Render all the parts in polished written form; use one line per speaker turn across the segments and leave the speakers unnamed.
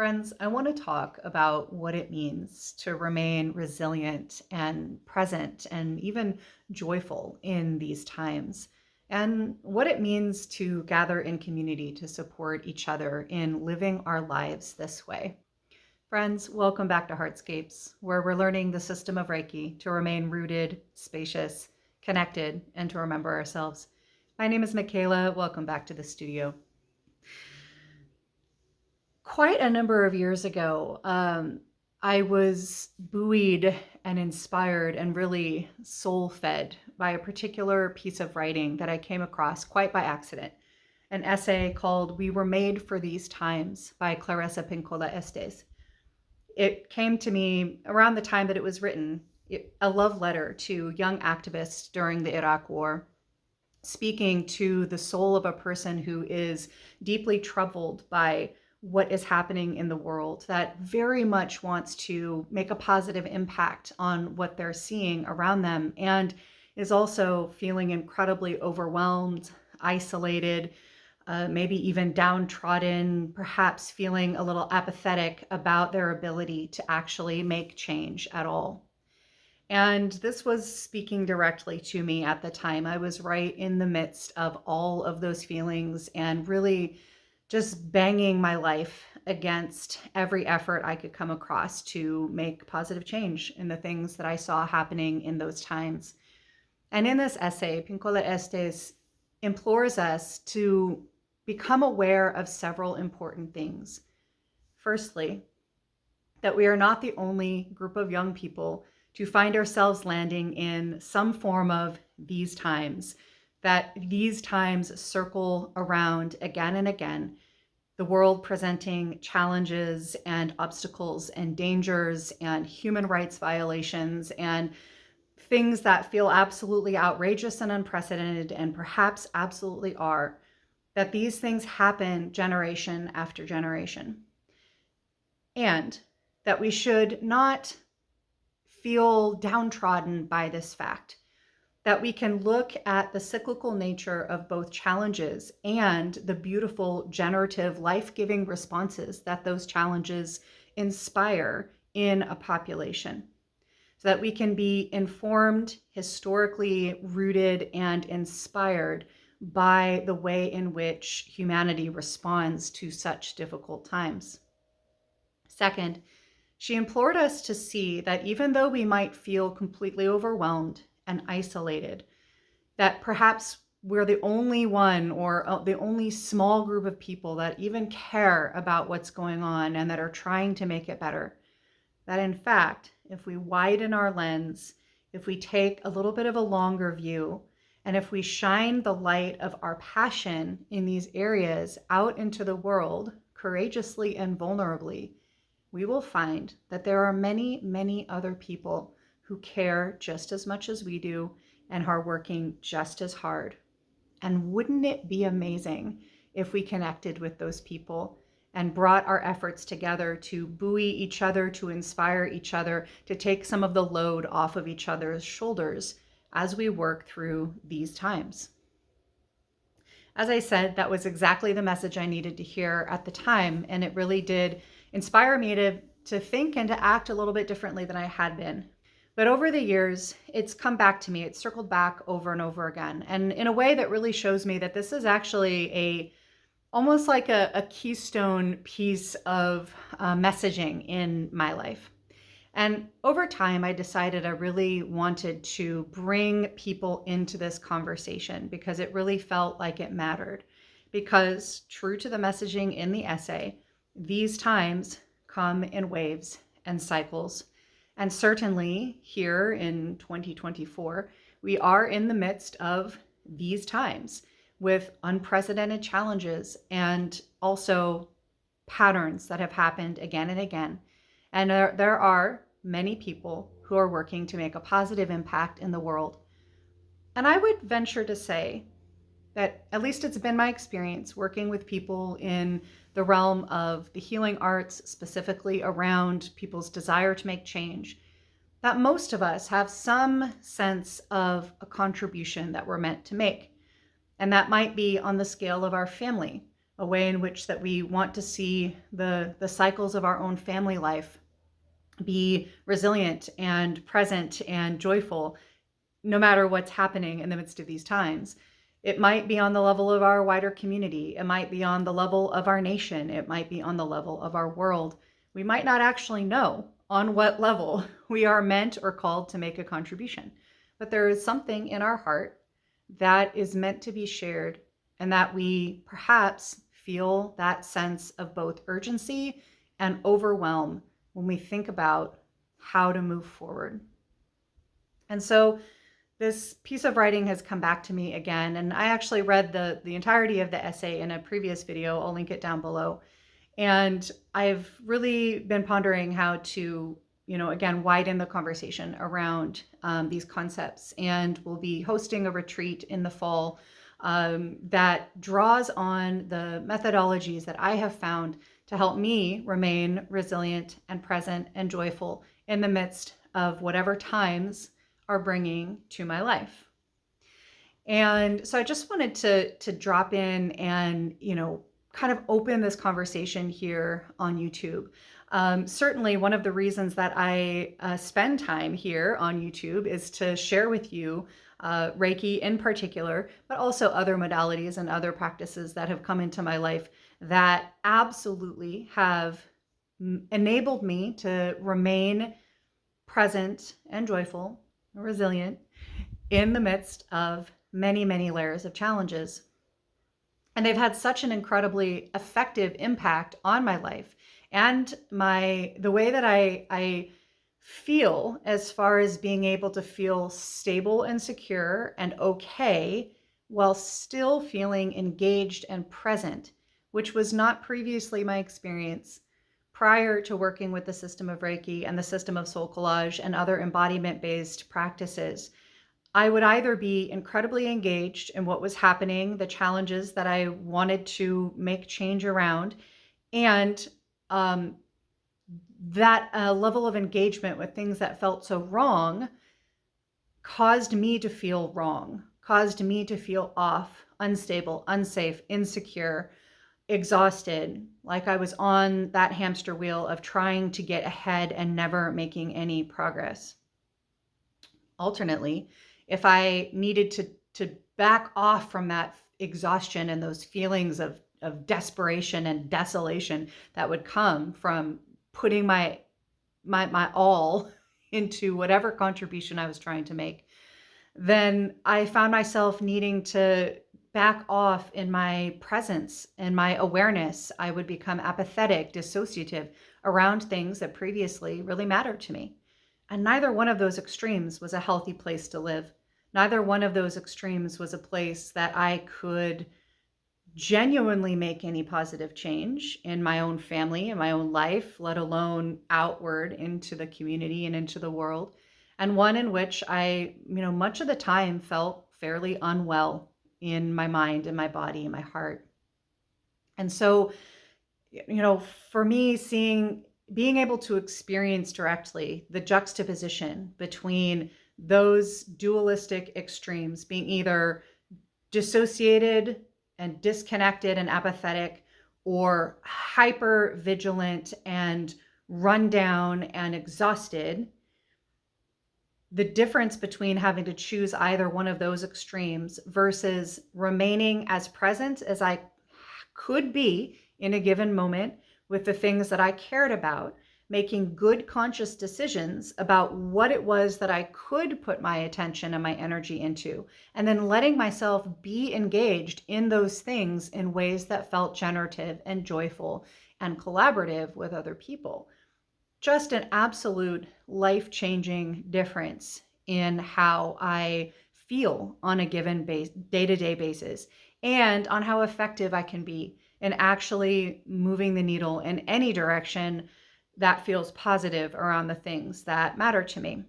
Friends, I want to talk about what it means to remain resilient and present and even joyful in these times, and what it means to gather in community to support each other in living our lives this way. Friends, welcome back to Heartscapes, where we're learning the system of Reiki to remain rooted, spacious, connected, and to remember ourselves. My name is Michaela. Welcome back to the studio. Quite a number of years ago, I was buoyed and inspired and really soul fed by a particular piece of writing that I came across quite by accident. An essay called We Were Made for These Times by Clarissa Pinkola Estes. It came to me around the time that it was written, a love letter to young activists during the Iraq War, speaking to the soul of a person who is deeply troubled by what is happening in the world, that very much wants to make a positive impact on what they're seeing around them, and is also feeling incredibly overwhelmed, isolated, maybe even downtrodden, perhaps feeling a little apathetic about their ability to actually make change at all. And this was speaking directly to me at the time. I was right in the midst of all of those feelings and really just banging my life against every effort I could come across to make positive change in the things that I saw happening in those times. And in this essay, Pinkola Estes implores us to become aware of several important things. Firstly, that we are not the only group of young people to find ourselves landing in some form of these times, that these times circle around again and again, the world presenting challenges and obstacles and dangers and human rights violations and things that feel absolutely outrageous and unprecedented, and perhaps absolutely are, that these things happen generation after generation. And that we should not feel downtrodden by this fact, that we can look at the cyclical nature of both challenges and the beautiful, generative, life-giving responses that those challenges inspire in a population, so that we can be informed, historically rooted, and inspired by the way in which humanity responds to such difficult times. Second, she implored us to see that even though we might feel completely overwhelmed and isolated, that perhaps we're the only one or the only small group of people that even care about what's going on and that are trying to make it better. That in fact, if we widen our lens, if we take a little bit of a longer view, and if we shine the light of our passion in these areas out into the world courageously and vulnerably, we will find that there are many, many other people who care just as much as we do and are working just as hard. And wouldn't it be amazing if we connected with those people and brought our efforts together to buoy each other, to inspire each other, to take some of the load off of each other's shoulders as we work through these times? As I said, that was exactly the message I needed to hear at the time, and it really did inspire me to think and to act a little bit differently than I had been. But over the years, it's come back to me. It's circled back over and over again, and in a way that really shows me that this is actually almost like a keystone piece of messaging in my life. And over time, I decided I really wanted to bring people into this conversation because it really felt like it mattered. Because, true to the messaging in the essay, these times come in waves and cycles. And certainly here in 2024, we are in the midst of these times with unprecedented challenges and also patterns that have happened again and again. And there are many people who are working to make a positive impact in the world. And I would venture to say that, at least it's been my experience working with people in the realm of the healing arts, specifically around people's desire to make change, that most of us have some sense of a contribution that we're meant to make. And that might be on the scale of our family, a way in which that we want to see the cycles of our own family life be resilient and present and joyful, no matter what's happening in the midst of these times. It might be on the level of our wider community. It might be on the level of our nation. It might be on the level of our world. We might not actually know on what level we are meant or called to make a contribution. But there is something in our heart that is meant to be shared, and that we perhaps feel that sense of both urgency and overwhelm when we think about how to move forward. And so this piece of writing has come back to me again, and I actually read the entirety of the essay in a previous video. I'll link it down below. And I've really been pondering how to, again, widen the conversation around these concepts. And we'll be hosting a retreat in the fall that draws on the methodologies that I have found to help me remain resilient and present and joyful in the midst of whatever times are bringing to my life. And so I just wanted to drop in and, kind of open this conversation here on YouTube. Certainly one of the reasons that I spend time here on YouTube is to share with you Reiki in particular, but also other modalities and other practices that have come into my life that absolutely have enabled me to remain present and joyful, resilient in the midst of many, many layers of challenges. And they've had such an incredibly effective impact on my life and the way that I feel, as far as being able to feel stable and secure and okay while still feeling engaged and present, which was not previously my experience prior to working with the system of Reiki and the system of soul collage and other embodiment-based practices. I would either be incredibly engaged in what was happening, the challenges that I wanted to make change around, and that level of engagement with things that felt so wrong caused me to feel wrong, caused me to feel off, unstable, unsafe, insecure, exhausted, like I was on that hamster wheel of trying to get ahead and never making any progress. Alternately, if I needed to back off from that exhaustion and those feelings of desperation and desolation that would come from putting my all into whatever contribution I was trying to make, then I found myself needing to back off in my presence and my awareness. I would become apathetic, dissociative around things that previously really mattered to me. And neither one of those extremes was a healthy place to live. Neither one of those extremes was a place that I could genuinely make any positive change in my own family, in my own life, let alone outward into the community and into the world. And one in which I, much of the time felt fairly unwell in my mind and my body and my heart. And so, for me, being able to experience directly the juxtaposition between those dualistic extremes, being either dissociated and disconnected and apathetic, or hyper vigilant and run down and exhausted, the difference between having to choose either one of those extremes versus remaining as present as I could be in a given moment with the things that I cared about, making good conscious decisions about what it was that I could put my attention and my energy into, and then letting myself be engaged in those things in ways that felt generative and joyful and collaborative with other people. Just an absolute life-changing difference in how I feel on a given day-to-day basis, and on how effective I can be in actually moving the needle in any direction that feels positive around the things that matter to me.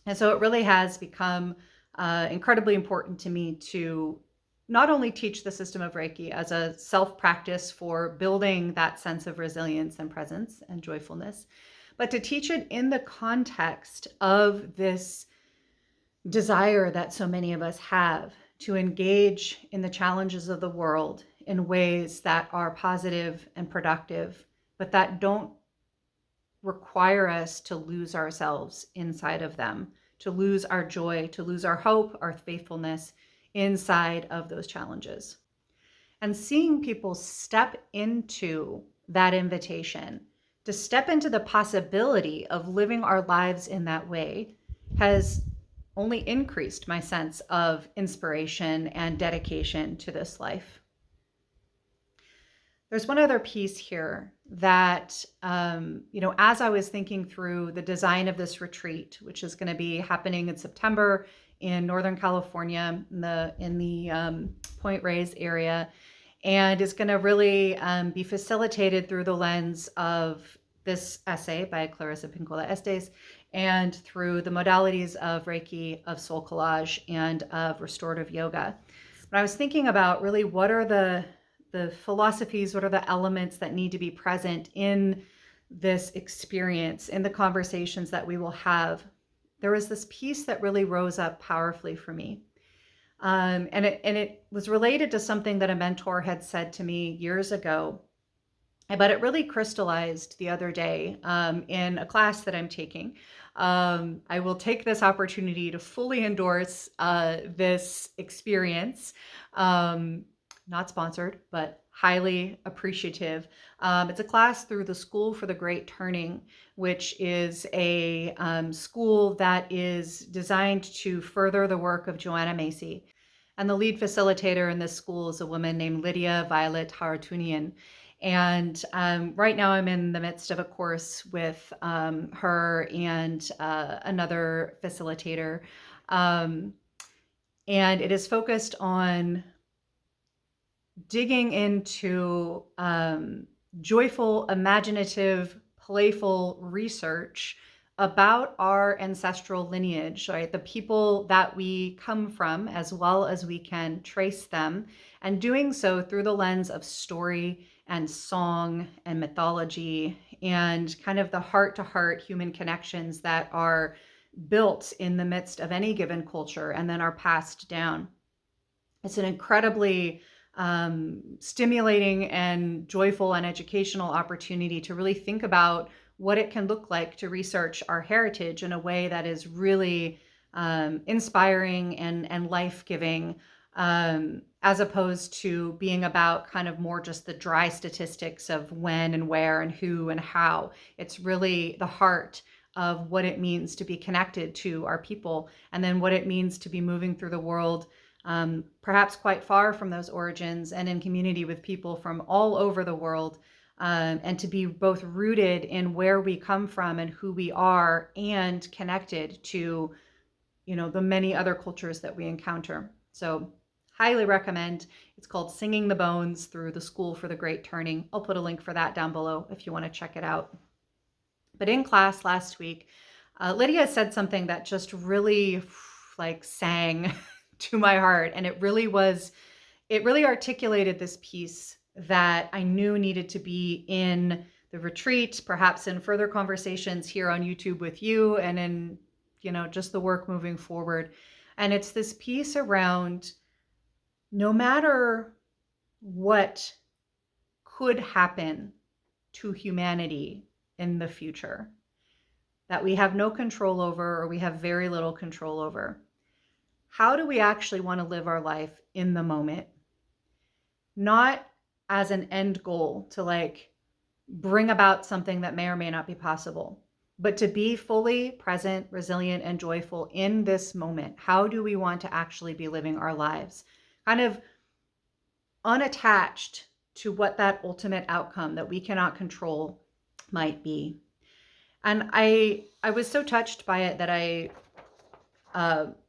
And so it really has become incredibly important to me to not only teach the system of Reiki as a self-practice for building that sense of resilience and presence and joyfulness, but to teach it in the context of this desire that so many of us have to engage in the challenges of the world in ways that are positive and productive, but that don't require us to lose ourselves inside of them, to lose our joy, to lose our hope, our faithfulness inside of those challenges. And seeing people step into that invitation, to step into the possibility of living our lives in that way, has only increased my sense of inspiration and dedication to this life. There's one other piece here that, as I was thinking through the design of this retreat, which is going to be happening in September in Northern California, in the Point Reyes area, and is going to really be facilitated through the lens of this essay by Clarissa Pinkola Estes and through the modalities of Reiki, of soul collage, and of restorative yoga. But I was thinking about really what are the philosophies, what are the elements that need to be present in this experience, in the conversations that we will have. There was this piece that really rose up powerfully for me. And it was related to something that a mentor had said to me years ago, but it really crystallized the other day in a class that I'm taking. I will take this opportunity to fully endorse this experience. Not sponsored, but highly appreciative. It's a class through the School for the Great Turning, which is a school that is designed to further the work of Joanna Macy. And the lead facilitator in this school is a woman named Lydia Violet Haratunian. And right now I'm in the midst of a course with her and another facilitator. And it is focused on digging into joyful, imaginative, playful research about our ancestral lineage, right? The people that we come from, as well as we can trace them, and doing so through the lens of story and song and mythology and kind of the heart-to-heart human connections that are built in the midst of any given culture and then are passed down. It's an incredibly stimulating and joyful and educational opportunity to really think about what it can look like to research our heritage in a way that is really inspiring and life-giving, as opposed to being about kind of more just the dry statistics of when and where and who and how. It's really the heart of what it means to be connected to our people, and then what it means to be moving through the world perhaps quite far from those origins and in community with people from all over the world, and to be both rooted in where we come from and who we are and connected to, the many other cultures that we encounter. So highly recommend. It's called Singing the Bones through the School for the Great Turning. I'll put a link for that down below if you want to check it out. But in class last week, Lydia said something that just really sang to my heart. And it really articulated this piece that I knew needed to be in the retreat, perhaps in further conversations here on YouTube with you, and in, just the work moving forward. And it's this piece around no matter what could happen to humanity in the future that we have no control over, or we have very little control over, how do we actually want to live our life in the moment? Not as an end goal to bring about something that may or may not be possible, but to be fully present, resilient, and joyful in this moment. How do we want to actually be living our lives? Kind of unattached to what that ultimate outcome that we cannot control might be. And I was so touched by it that I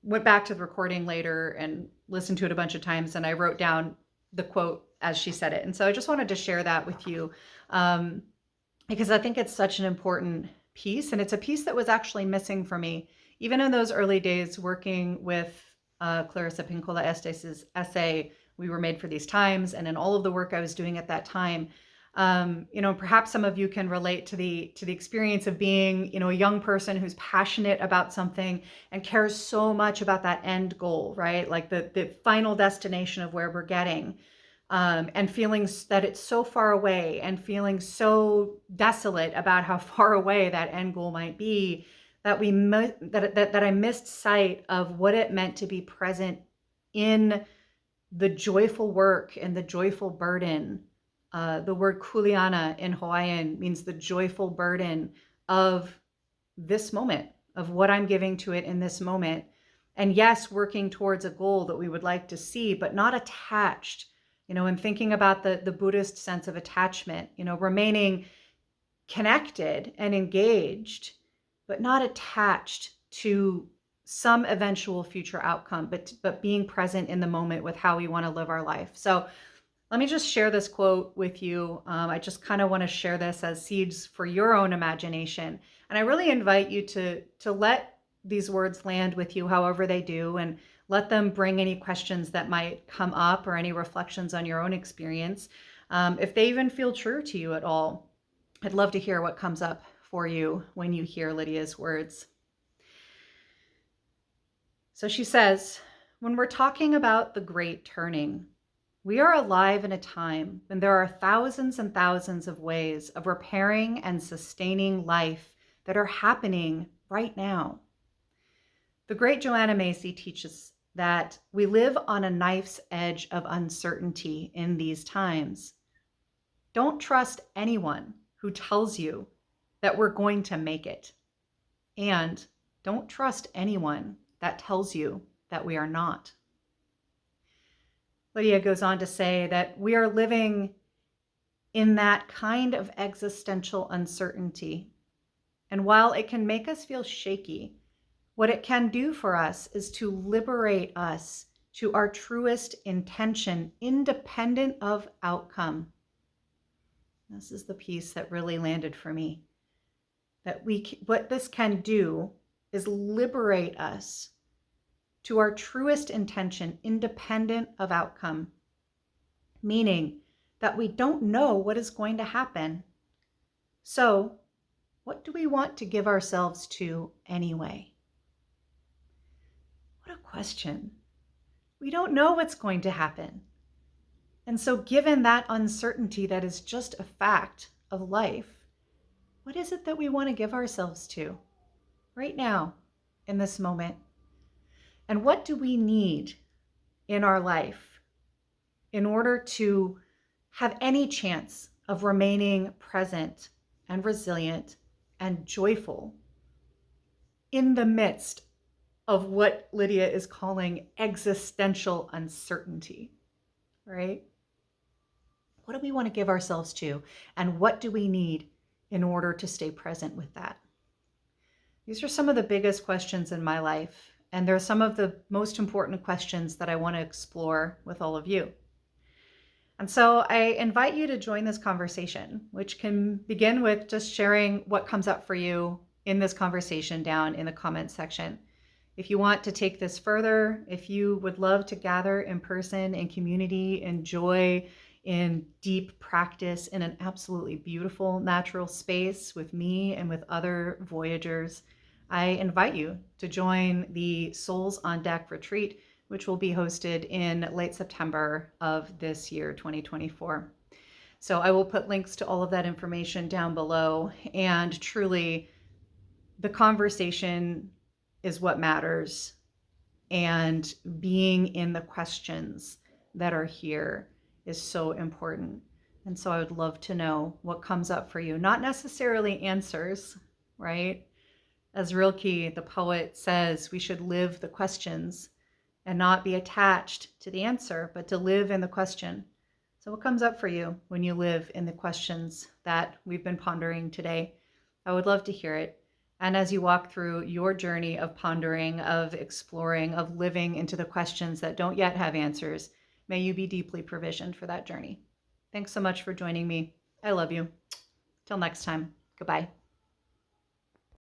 went back to the recording later and listened to it a bunch of times, and I wrote down the quote as she said it. And so I just wanted to share that with you because I think it's such an important piece, and it's a piece that was actually missing for me, even in those early days working with Clarissa Pinkola Estes's essay, We Were Made for These Times, and in all of the work I was doing at that time. Perhaps some of you can relate to the experience of being, a young person who's passionate about something and cares so much about that end goal, right? Like the final destination of where we're getting. and feeling that it's so far away and feeling so desolate about how far away that end goal might be, that I missed sight of what it meant to be present in the joyful work and the joyful burden. The word kuleana in Hawaiian means the joyful burden of this moment, of what I'm giving to it in this moment. And yes, working towards a goal that we would like to see, but not attached. And thinking about the Buddhist sense of attachment, remaining connected and engaged, but not attached to some eventual future outcome, but being present in the moment with how we want to live our life. So let me just share this quote with you. I just kind of want to share this as seeds for your own imagination. And I really invite you to let these words land with you however they do, and let them bring any questions that might come up or any reflections on your own experience. If they even feel true to you at all, I'd love to hear what comes up for you when you hear Lydia's words. So she says, when we're talking about the great turning, we are alive in a time when there are thousands and thousands of ways of repairing and sustaining life that are happening right now. The great Joanna Macy teaches that we live on a knife's edge of uncertainty in these times. Don't trust anyone who tells you that we're going to make it. And don't trust anyone that tells you that we are not. Lydia goes on to say that we are living in that kind of existential uncertainty. And while it can make us feel shaky, what it can do for us is to liberate us to our truest intention, independent of outcome. This is the piece that really landed for me. That what this can do is liberate us to our truest intention, independent of outcome, meaning that we don't know what is going to happen. So, what do we want to give ourselves to anyway? What a question. We don't know what's going to happen. And so, given that uncertainty that is just a fact of life, what is it that we want to give ourselves to right now in this moment? And what do we need in our life in order to have any chance of remaining present and resilient and joyful in the midst of what Lydia is calling existential uncertainty, right? What do we want to give ourselves to? And what do we need in order to stay present with that? These are some of the biggest questions in my life. And they're some of the most important questions that I want to explore with all of you. And so I invite you to join this conversation, which can begin with just sharing what comes up for you in this conversation down in the comments section. If you want to take this further, if you would love to gather in person, in community, in joy, in deep practice, in an absolutely beautiful natural space with me and with other Voyagers, I invite you to join the Souls on Deck retreat, which will be hosted in late September of this year, 2024. So I will put links to all of that information down below. And truly, the conversation is what matters. And being in the questions that are here is so important. And so I would love to know what comes up for you. Not necessarily answers, right? As Rilke, the poet, says, we should live the questions and not be attached to the answer, but to live in the question. So what comes up for you when you live in the questions that we've been pondering today? I would love to hear it. And as you walk through your journey of pondering, of exploring, of living into the questions that don't yet have answers, may you be deeply provisioned for that journey. Thanks so much for joining me. I love you. Till next time. Goodbye.